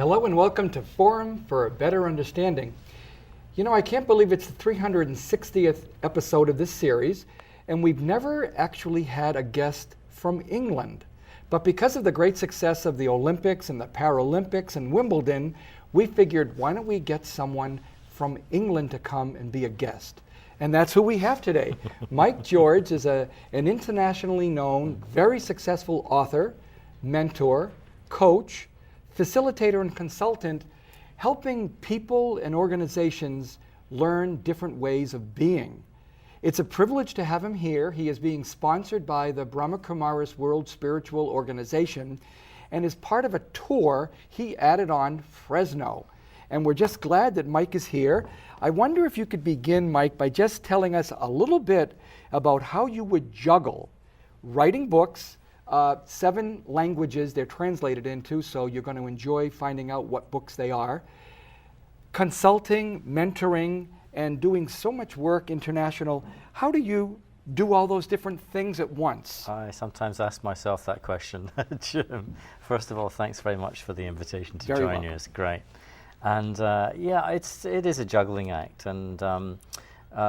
Hello and welcome to Forum for a Better Understanding. You know, I can't believe it's the 360th episode of this series, and we've never actually had a guest from England. But because of the great success of the Olympics and the Paralympics and Wimbledon, we figured, why don't we get someone from England to come and be a guest? And that's who we have today. Mike George is an internationally known, very successful author, mentor, coach, facilitator and consultant, helping people and organizations learn different ways of being. It's a privilege to have him here. He is being sponsored by the Brahma Kumaris World Spiritual Organization, and as part of a tour, he added on Fresno. And we're just glad that Mike is here. I wonder if you could begin, Mike, by just telling us a little bit about how you would juggle writing books, 7 languages they're translated into, so you're going to enjoy finding out what books they are, consulting, mentoring, and doing so much work international. How do you do all those different things at once? I sometimes ask myself that question, Jim. First of all, thanks very much for the invitation to join you. It's great. And yeah, it is a juggling act. And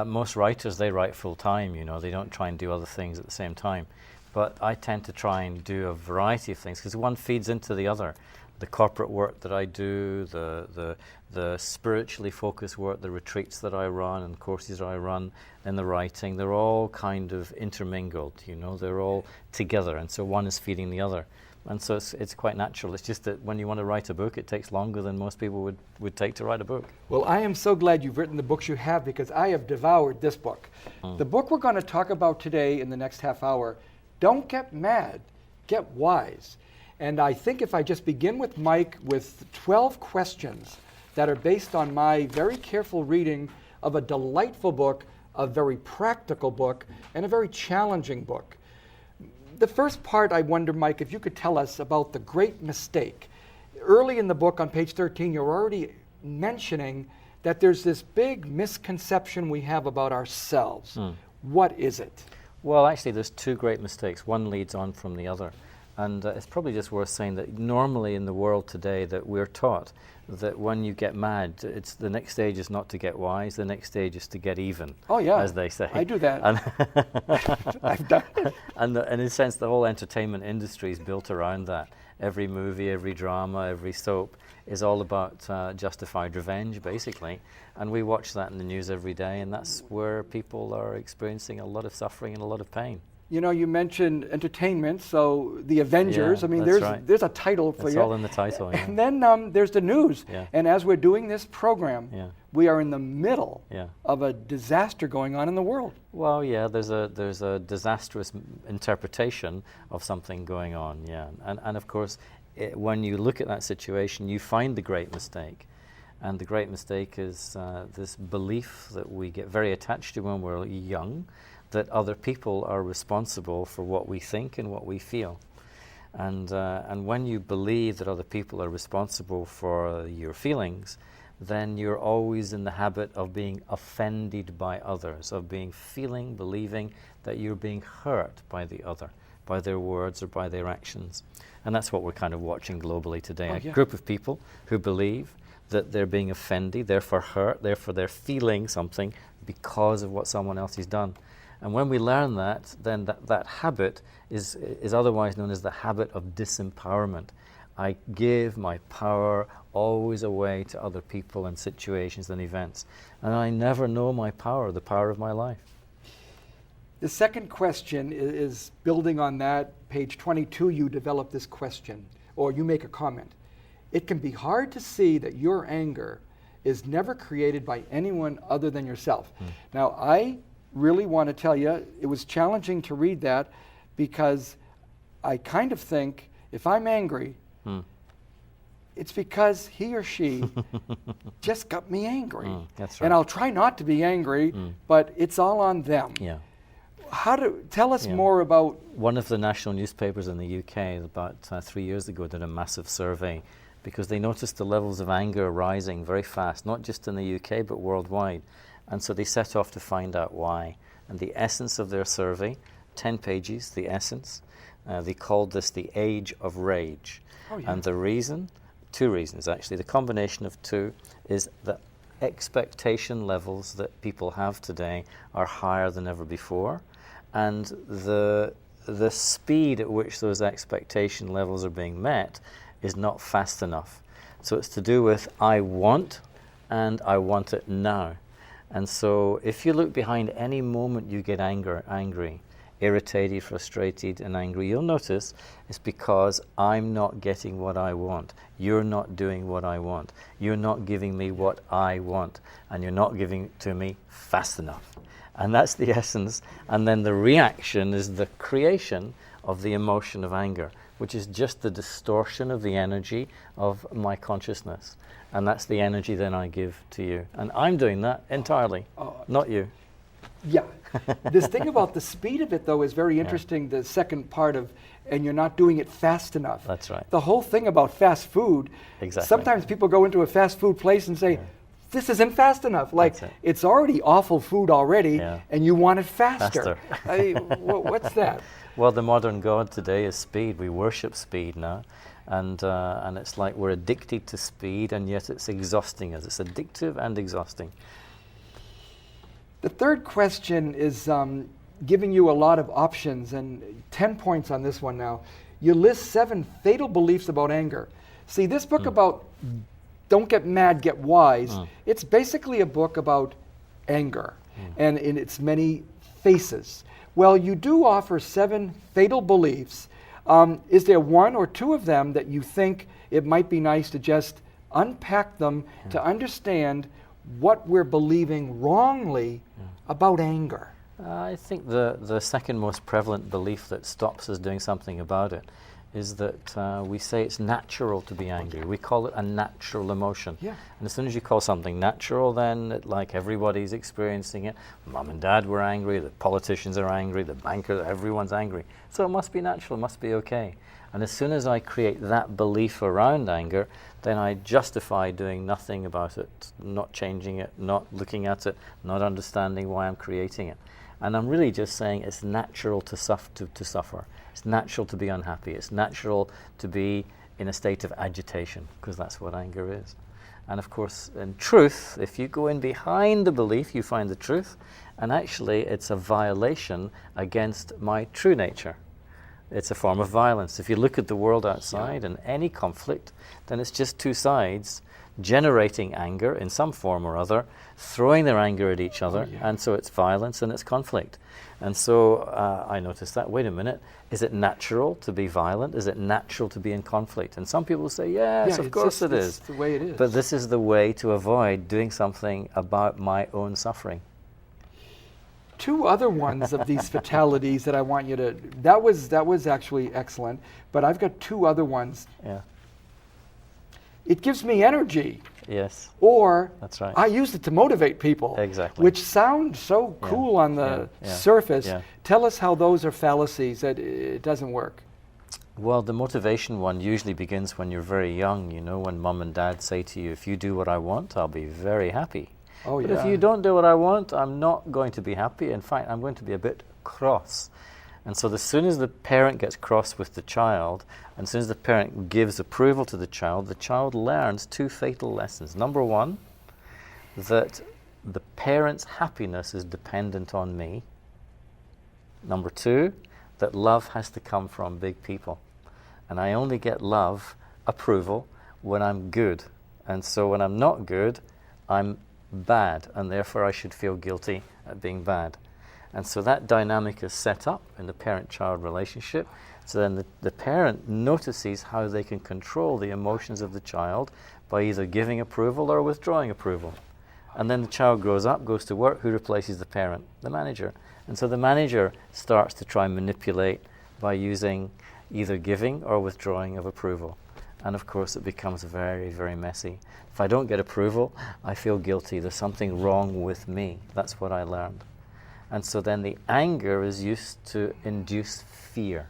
most writers, they write full time, you know, they don't try and do other things at the same time. But I tend to try and do a variety of things because one feeds into the other. The corporate work that I do, the spiritually focused work, the retreats that I run and courses that I run, and the writing, they're all kind of intermingled, you know, they're all together, and so one is feeding the other. And so it's quite natural. It's just that when you want to write a book, it takes longer than most people would take to write a book. Well, I am so glad you've written the books you have because I have devoured this book. The book we're going to talk about today in the next half hour, Don't Get Mad, Get Wise. And I think if I just begin with Mike with 12 questions that are based on my very careful reading of a delightful book, a very practical book, and a very challenging book. The first part, I wonder, Mike, if you could tell us about the great mistake. Early in the book on page 13, you're already mentioning that there's this big misconception we have about ourselves. What is it? Well, actually, there's 2 great mistakes. One leads on from the other. And it's probably just worth saying that normally in the world today that we're taught that when you get mad, it's the next stage is not to get wise, the next stage is to get even. Oh yeah, as they say. I do that. I've done it. And in a sense, the whole entertainment industry is built around that. Every movie, every drama, every soap is all about justified revenge, basically. And we watch that in the news every day, and that's where people are experiencing a lot of suffering and a lot of pain. You know, you mentioned entertainment, so the Avengers. Yeah, I mean, right. there's a title for you. It's all in the title. Yeah. And then there's the news. Yeah. And as we're doing this program, we are in the middle Yeah. of a disaster going on in the world. Well, yeah, there's a disastrous interpretation of something going on. Yeah, and of course, when you look at that situation, you find the great mistake. And the great mistake is this belief that we get very attached to when we're young, that other people are responsible for what we think and what we feel. And when you believe that other people are responsible for your feelings, then you're always in the habit of being offended by others, of believing that you're being hurt by the other, by their words or by their actions. And that's what we're kind of watching globally today. A group of people who believe that they're being offended, therefore hurt, therefore they're feeling something because of what someone else has done. And when we learn that, then that habit is otherwise known as the habit of disempowerment. I give my power always away to other people and situations and events. And I never know my power, the power of my life. The second question is building on that. Page 22, you develop this question, or you make a comment. It can be hard to see that your anger is never created by anyone other than yourself. Now, I really want to tell you, it was challenging to read that because I kind of think if I'm angry, it's because he or she just got me angry. That's right. And I'll try not to be angry, but it's all on them. Yeah. Tell us more about... One of the national newspapers in the UK about 3 years ago did a massive survey because they noticed the levels of anger rising very fast, not just in the UK but worldwide. And so they set off to find out why. And the essence of their survey, 10 pages, the essence, they called this the age of rage. And the reason two reasons, actually. The combination of two is that expectation levels that people have today are higher than ever before, and the speed at which those expectation levels are being met is not fast enough. So it's to do with I want, and I want it now. And so if you look behind any moment you get angry, irritated, frustrated, and angry, you'll notice it's because I'm not getting what I want. You're not doing what I want. You're not giving me what I want. And you're not giving it to me fast enough. And that's the essence. And then the reaction is the creation of the emotion of anger, which is just the distortion of the energy of my consciousness. And that's the energy then I give to you. And I'm doing that entirely, not you. Yeah. This thing about the speed of it, though, is very interesting, the second part of, and you're not doing it fast enough. That's right. The whole thing about fast food, sometimes people go into a fast food place and say, this isn't fast enough. Like, it's already awful food already, and you want it faster. What's that? Well, the modern God today is speed. We worship speed now. And it's like we're addicted to speed, and yet it's exhausting us. It's addictive and exhausting. The third question is giving you a lot of options, and 10 points on this one now. You list 7 fatal beliefs about anger. See, this book about don't get mad, get wise, it's basically a book about anger and in its many faces. Well, you do offer 7 fatal beliefs. Is there one or two of them that you think it might be nice to just unpack them to understand what we're believing wrongly about anger? I think the second most prevalent belief that stops us doing something about it is that we say it's natural to be angry. We call it a natural emotion. Yeah. And as soon as you call something natural, then like everybody's experiencing it. Mom and dad were angry, the politicians are angry, the banker, everyone's angry. So it must be natural, it must be okay. And as soon as I create that belief around anger, then I justify doing nothing about it, not changing it, not looking at it, not understanding why I'm creating it. And I'm really just saying it's natural to suffer. It's natural to be unhappy. It's natural to be in a state of agitation, because that's what anger is. And of course, in truth, if you go in behind the belief, you find the truth, and actually it's a violation against my true nature. It's a form of violence. If you look at the world outside and any conflict, then it's just two sides generating anger in some form or other, throwing their anger at each other, and so it's violence and it's conflict. And so I noticed that, wait a minute, is it natural to be violent? Is it natural to be in conflict? And some people say, yes, of course it is. It's the way it is. But this is the way to avoid doing something about my own suffering. 2 other ones of these fatalities that I want you to, that was actually excellent, but I've got 2 other ones. Yeah. It gives me energy. Yes. Or that's right. I use it to motivate people. Exactly. Which sounds so cool on the surface. Yeah. Tell us how those are fallacies, that it doesn't work. Well, the motivation one usually begins when you're very young, you know, when mom and dad say to you, if you do what I want, I'll be very happy. Oh, but if you don't do what I want, I'm not going to be happy. In fact, I'm going to be a bit cross. And so as soon as the parent gets cross with the child, and as soon as the parent gives approval to the child learns 2 fatal lessons. Number 1, that the parent's happiness is dependent on me. Number 2, that love has to come from big people. And I only get love, approval, when I'm good. And so when I'm not good, I'm bad, and therefore I should feel guilty at being bad. And so that dynamic is set up in the parent-child relationship. So then the parent notices how they can control the emotions of the child by either giving approval or withdrawing approval. And then the child grows up, goes to work. Who replaces the parent? The manager. And so the manager starts to try and manipulate by using either giving or withdrawing of approval. And of course it becomes very, very messy. If I don't get approval, I feel guilty. There's something wrong with me. That's what I learned. And so then the anger is used to induce fear.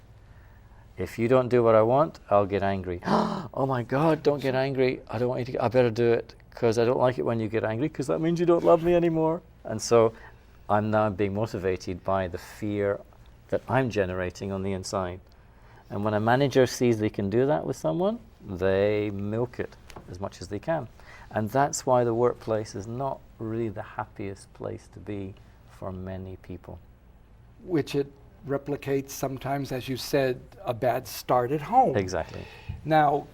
If you don't do what I want, I'll get angry. Oh my God, don't get angry. I don't want you to, I better do it, because I don't like it when you get angry, because that means you don't love me anymore. And so I'm now being motivated by the fear that I'm generating on the inside. And when a manager sees they can do that with someone, they milk it as much as they can. And that's why the workplace is not really the happiest place to be for many people. Which it replicates sometimes, as you said, a bad start at home. Exactly. Now,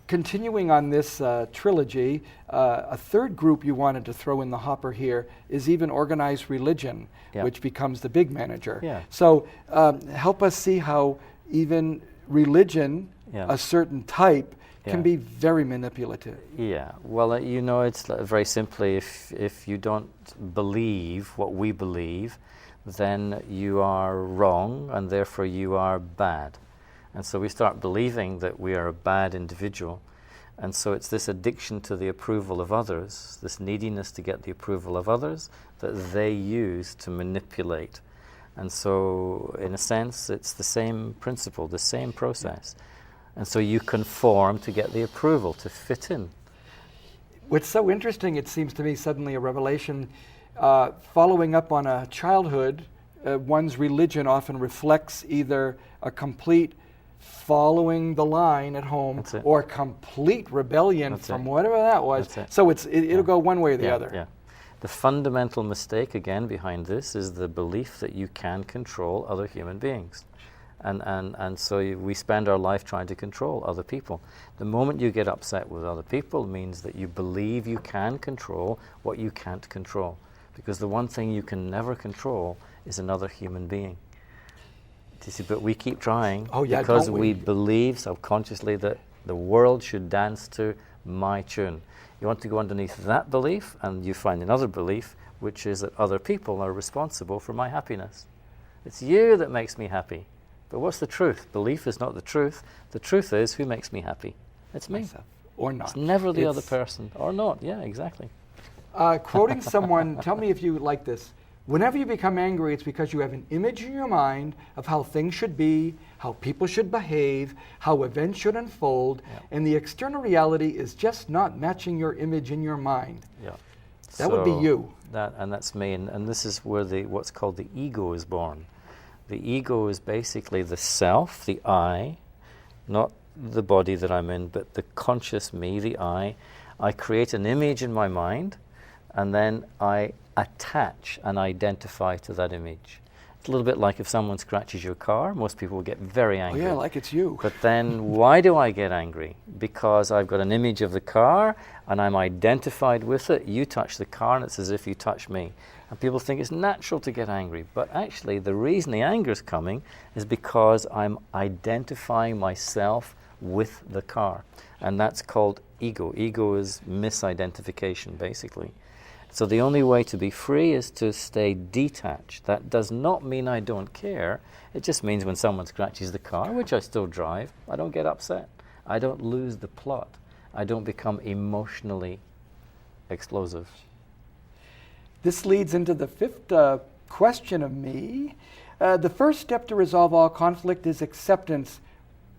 continuing on this trilogy, a third group you wanted to throw in the hopper here is even organized religion, which becomes the big manager. Yeah. So help us see how even religion, a certain type, can be very manipulative. Yeah, well, you know, it's very simply, if you don't believe what we believe, then you are wrong, and therefore you are bad. And so we start believing that we are a bad individual. And so it's this addiction to the approval of others, this neediness to get the approval of others, that they use to manipulate. And so, in a sense, it's the same principle, the same process. And so you conform to get the approval, to fit in. What's so interesting, it seems to me, suddenly a revelation, following up on a childhood, one's religion often reflects either a complete following the line at home or complete rebellion from whatever that was. So it'll go one way or the other. Yeah. The fundamental mistake, again, behind this is the belief that you can control other human beings. And so we spend our life trying to control other people. The moment you get upset with other people means that you believe you can control what you can't control. Because the one thing you can never control is another human being. You see, but we keep trying because we believe subconsciously that the world should dance to my tune. You want to go underneath that belief, and you find another belief, which is that other people are responsible for my happiness. It's you that makes me happy. But what's the truth? Belief is not the truth. The truth is, who makes me happy? It's me. Myself. Or not. It's never the other person. Or not. Yeah, exactly. Quoting someone, tell me if you like this. Whenever you become angry, it's because you have an image in your mind of how things should be, how people should behave, how events should unfold, and the external reality is just not matching your image in your mind. Yeah. That would be you. That's me. And this is where what's called the ego is born. The ego is basically the self, the I, not the body that I'm in, but the conscious me, the I. I create an image in my mind, and then I attach and identify to that image. It's a little bit like if someone scratches your car, most people will get very angry. Oh yeah, like it's you. But then why do I get angry? Because I've got an image of the car and I'm identified with it. You touch the car and it's as if you touch me. And people think it's natural to get angry. But actually the reason the anger is coming is because I'm identifying myself with the car. And that's called ego. Ego is misidentification, basically. So the only way to be free is to stay detached. That does not mean I don't care. It just means when someone scratches the car, which I still drive, I don't get upset. I don't lose the plot. I don't become emotionally explosive. This leads into the fifth question of me. The first step to resolve all conflict is acceptance.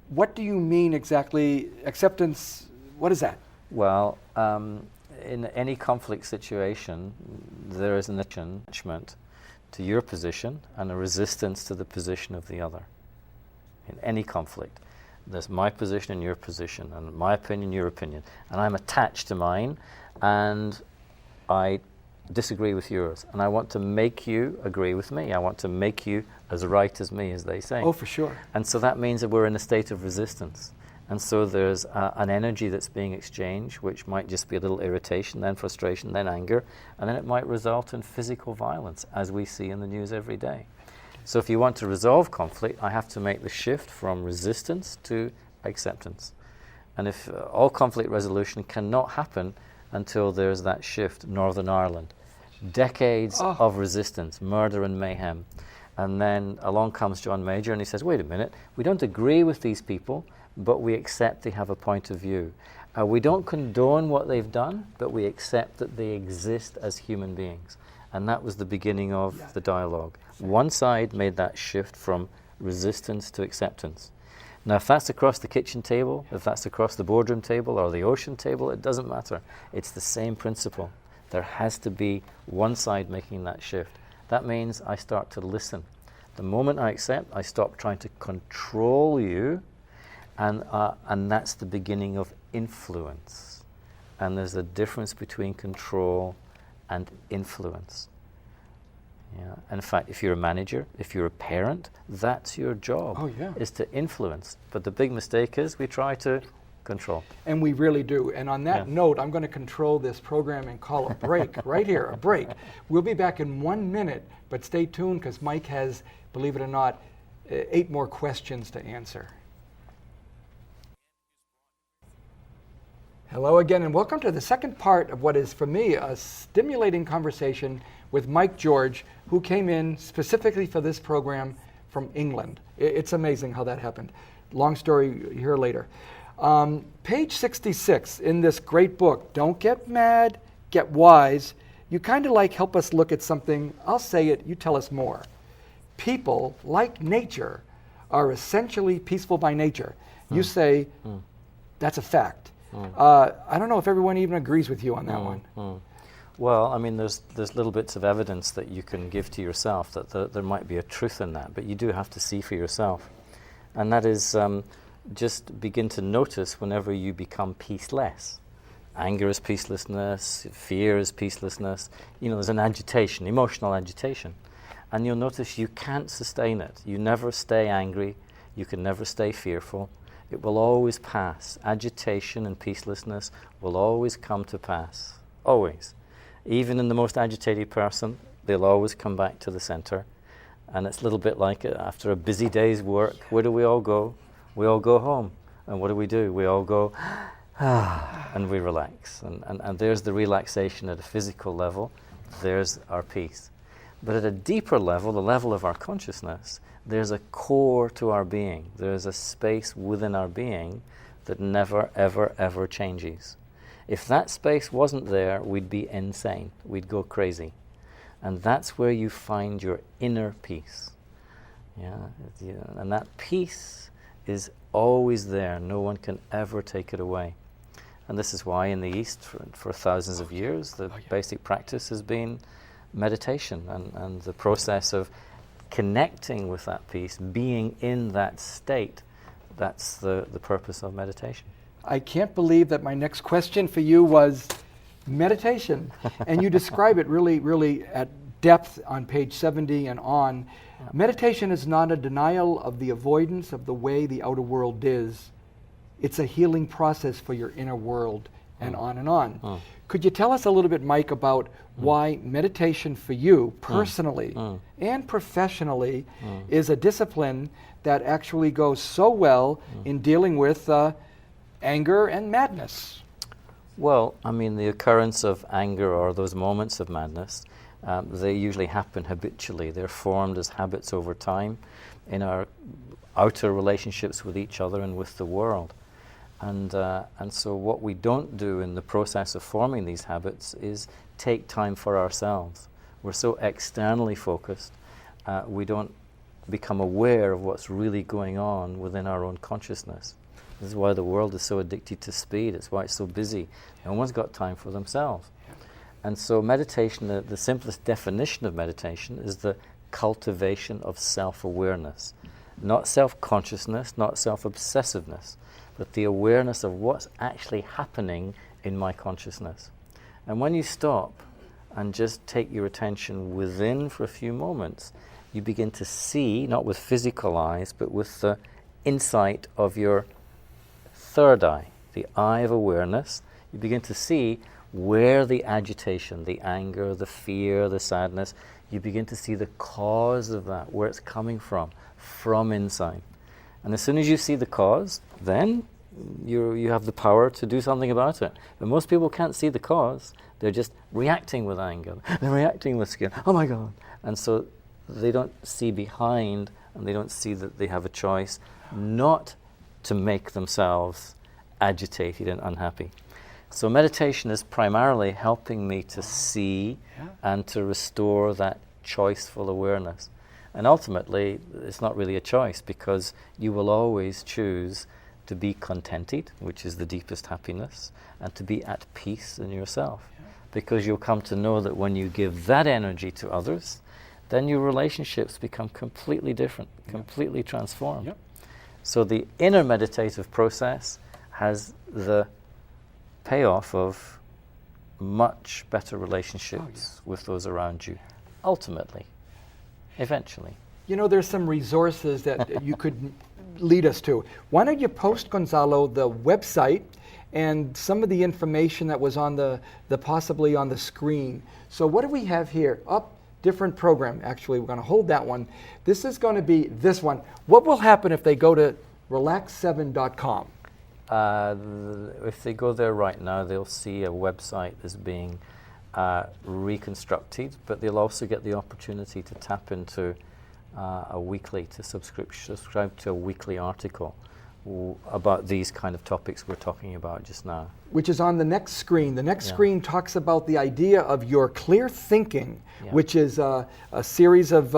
What do you mean exactly? Acceptance, what is that? Well, in any conflict situation, there is an attachment to your position and a resistance to the position of the other. In any conflict, there's my position and your position, and my opinion, your opinion. And I'm attached to mine, and I disagree with yours. And I want to make you agree with me. I want to make you as right as me, as they say. Oh, for sure. And so that means that we're in a state of resistance. And so there's an energy that's being exchanged, which might just be a little irritation, then frustration, then anger, and then it might result in physical violence, as we see in the news every day. So if you want to resolve conflict, I have to make the shift from resistance to acceptance. And if all conflict resolution cannot happen until there's that shift, Northern Ireland, decades of resistance, murder and mayhem. And then along comes John Major and he says, wait a minute, we don't agree with these people, but we accept they have a point of view. We don't condone what they've done, but we accept that they exist as human beings. And that was the beginning of the dialogue. One side made that shift from resistance to acceptance. Now, if that's across the kitchen table, if that's across the boardroom table or the ocean table, it doesn't matter. It's the same principle. There has to be one side making that shift. That means I start to listen. The moment I accept, I stop trying to control you, And that's the beginning of influence. And there's a difference between control and influence. Yeah. And in fact, if you're a manager, if you're a parent, that's your job, is to influence. But the big mistake is we try to control. And we really do. And on that note, I'm going to control this program and call a break right here, a break. We'll be back in 1 minute, but stay tuned because Mike has, believe it or not, 8 more questions to answer. Hello again, and welcome to the second part of what is, for me, a stimulating conversation with Mike George, who came in specifically for this program from England. It's amazing how that happened. Long story, you hear later. Page 66 in this great book, Don't Get Mad, Get Wise, you kind of like help us look at something. I'll say it, you tell us more. People, like nature, are essentially peaceful by nature. You say that's a fact. I don't know if everyone even agrees with you on that one. Well, I mean, there's little bits of evidence that you can give to yourself that there might be a truth in that, but you do have to see for yourself. And that is just begin to notice whenever you become peaceless. Anger is peacelessness, fear is peacelessness. You know, there's an agitation, emotional agitation. And you'll notice you can't sustain it. You never stay angry. You can never stay fearful. It will always pass. Agitation and peacelessness will always come to pass. Always. Even in the most agitated person, they'll always come back to the center. And it's a little bit like after a busy day's work, where do we all go? We all go home. And what do? We all go, and we relax. And there's the relaxation at a physical level. There's our peace. But at a deeper level, the level of our consciousness, there's a core to our being. There's a space within our being that never, ever, ever changes. If that space wasn't there, we'd be insane. We'd go crazy. And that's where you find your inner peace. And that peace is always there. No one can ever take it away. And this is why in the East, for thousands of years, the basic practice has been meditation and the process of connecting with that peace, being in that state. That's the purpose of meditation. I can't believe that my next question for you was meditation. And you describe it really, really at depth on page 70 and on. Meditation is not a denial of the avoidance of the way the outer world is. It's a healing process for your inner world, and on and on. Could you tell us a little bit, Mike, about why meditation for you personally and professionally is a discipline that actually goes so well in dealing with anger and madness? Well, I mean, the occurrence of anger or those moments of madness, they usually happen habitually. They're formed as habits over time in our outer relationships with each other and with the world. And so what we don't do in the process of forming these habits is take time for ourselves. We're so externally focused, we don't become aware of what's really going on within our own consciousness. This is why the world is so addicted to speed. It's why it's so busy. No one's got time for themselves. And so meditation, the simplest definition of meditation is the cultivation of self-awareness. Not self-consciousness, not self-obsessiveness, but the awareness of what's actually happening in my consciousness. And when you stop and just take your attention within for a few moments, you begin to see, not with physical eyes, but with the insight of your third eye, the eye of awareness. You begin to see where the agitation, the anger, the fear, the sadness, you begin to see the cause of that, where it's coming from inside. And as soon as you see the cause, then you have the power to do something about it. But most people can't see the cause. They're just reacting with anger. They're reacting with scared. Oh my God. And so they don't see behind, and they don't see that they have a choice not to make themselves agitated and unhappy. So meditation is primarily helping me to see and to restore that choiceful awareness. And ultimately, it's not really a choice, because you will always choose to be contented, which is the deepest happiness, and to be at peace in yourself. Because you'll come to know that when you give that energy to others, then your relationships become completely different, completely transformed. So the inner meditative process has the payoff of much better relationships with those around you, ultimately, eventually. You know, there's some resources that you could lead us to. Why don't you post, Gonzalo, the website and some of the information that was on the possibly on the screen. So what do we have here? Different program. Actually, we're going to hold that one. This is going to be this one. What will happen if they go to relax7.com? If they go there right now, they'll see a website that's being reconstructed, but they'll also get the opportunity to tap into subscribe to a weekly article about these kind of topics we're talking about just now. Which is on the next screen. The next screen talks about the idea of your clear thinking, which is a series of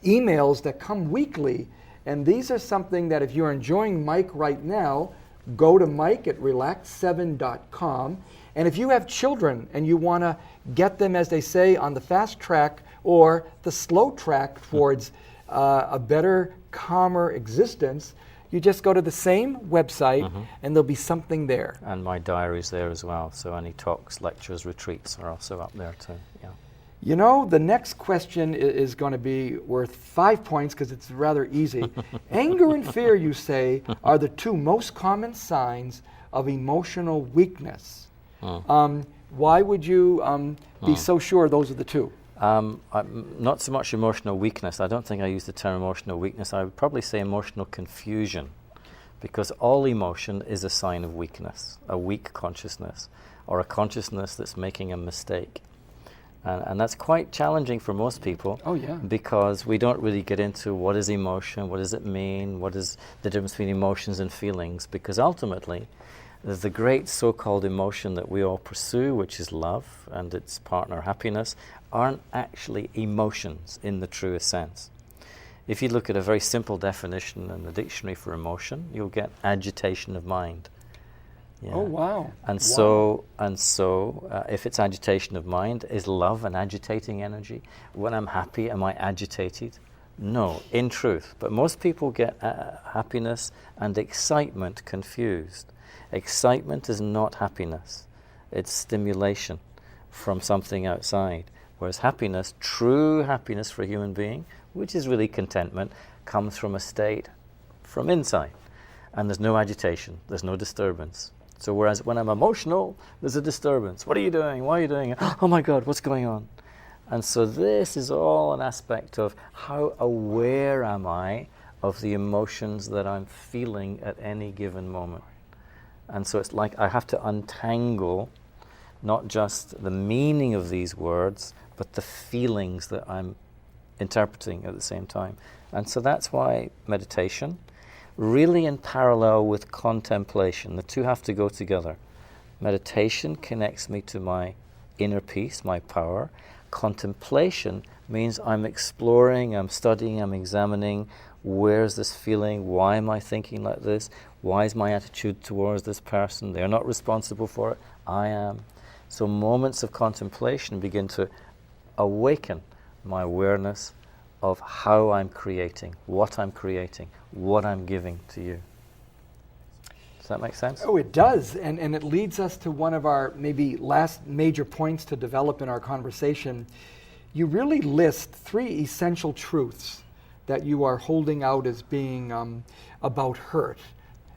emails that come weekly. And these are something that if you're enjoying Mike right now, go to Mike at relax7.com. And if you have children and you want to get them, as they say, on the fast track or the slow track towards a better, calmer existence, you just go to the same website and there'll be something there. And my diary's there as well, so any talks, lectures, retreats are also up there too. Yeah. You know, the next question is going to be worth 5 points because it's rather easy. Anger and fear, you say, are the two most common signs of emotional weakness. Why would you be so sure those are the two? Not so much emotional weakness. I don't think I use the term emotional weakness. I would probably say emotional confusion, because all emotion is a sign of weakness, a weak consciousness, or a consciousness that's making a mistake. And that's quite challenging for most people. Oh, yeah. Because we don't really get into what is emotion, what does it mean, what is the difference between emotions and feelings, because ultimately the great so-called emotion that we all pursue, which is love and its partner happiness, aren't actually emotions in the truest sense. If you look at a very simple definition in the dictionary for emotion, you'll get agitation of mind. Yeah. Oh, wow. And so, if it's agitation of mind, is love an agitating energy? When I'm happy, am I agitated? No, in truth. But most people get happiness and excitement confused. Excitement is not happiness. It's stimulation from something outside. Whereas happiness, true happiness for a human being, which is really contentment, comes from a state from inside. And there's no agitation, there's no disturbance. So whereas when I'm emotional, there's a disturbance. What are you doing? Why are you doing it? Oh my God, what's going on? And so this is all an aspect of how aware am I of the emotions that I'm feeling at any given moment. And so it's like I have to untangle not just the meaning of these words, but the feelings that I'm interpreting at the same time. And so that's why meditation, really in parallel with contemplation, the two have to go together. Meditation connects me to my inner peace, my power. Contemplation means I'm exploring, I'm studying, I'm examining, where's this feeling, why am I thinking like this, why is my attitude towards this person, they're not responsible for it, I am. So moments of contemplation begin to awaken my awareness of how I'm creating, what I'm giving to you. Does that make sense? Oh, it does. And it leads us to one of our maybe last major points to develop in our conversation. You really list 3 essential truths that you are holding out as being about hurt.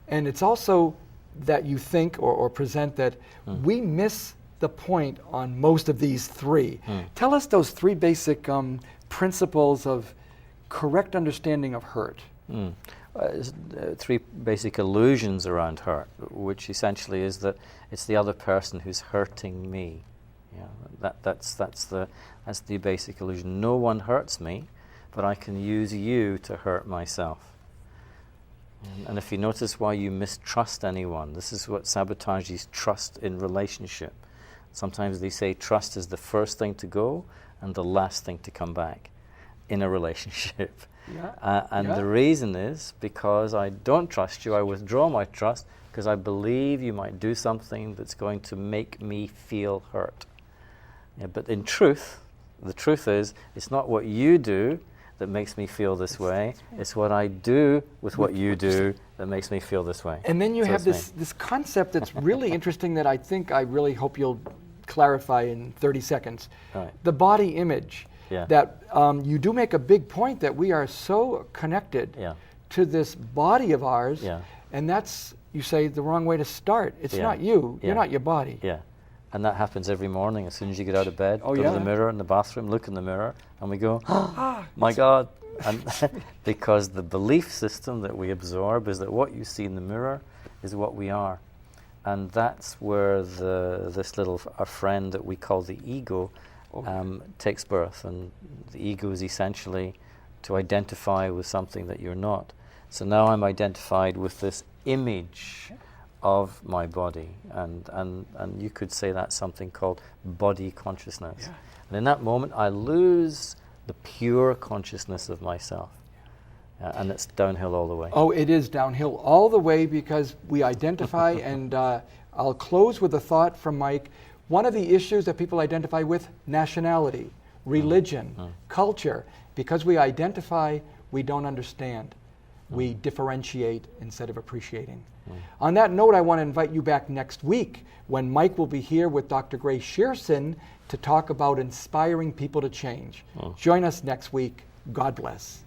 And it's also that you think or present that we miss the point on most of these 3. Tell us those 3 basic principles of correct understanding of hurt. 3 basic illusions around hurt, which essentially is that it's the other person who's hurting me. Yeah, that's the basic illusion. No one hurts me, but I can use you to hurt myself. And if you notice why you mistrust anyone, this is what sabotages trust in relationship. Sometimes they say trust is the first thing to go and the last thing to come back in a relationship. The reason is because I don't trust you, I withdraw my trust because I believe you might do something that's going to make me feel hurt. Yeah, but in truth, the truth is, it's not what you do that makes me feel this way. It's what I do with what you do that makes me feel this way. And then you So have it's me. this concept that's really interesting that I really hope you'll clarify in 30 seconds. Right. The body image. Yeah. That you do make a big point that we are so connected Yeah. to this body of ours, Yeah. and that's, you say, the wrong way to start. It's Yeah. not you. Yeah. You're not your body. Yeah. And that happens every morning. As soon as you get out of bed, Oh, go yeah? to the mirror in the bathroom, look in the mirror, and we go, my God. And because the belief system that we absorb is that what you see in the mirror is what we are. And that's where this little our friend that we call the ego takes birth. And the ego is essentially to identify with something that you're not. So now I'm identified with this image of my body, and you could say that's something called body consciousness. Yeah. And in that moment I lose the pure consciousness of myself. And it's downhill all the way. Oh, it is downhill all the way because we identify, and I'll close with a thought from Mike. One of the issues that people identify with, nationality, religion, culture, because we identify, we don't understand. We differentiate instead of appreciating. On that note, I want to invite you back next week when Mike will be here with Dr. Grace Shearson to talk about inspiring people to change. Join us next week. God bless.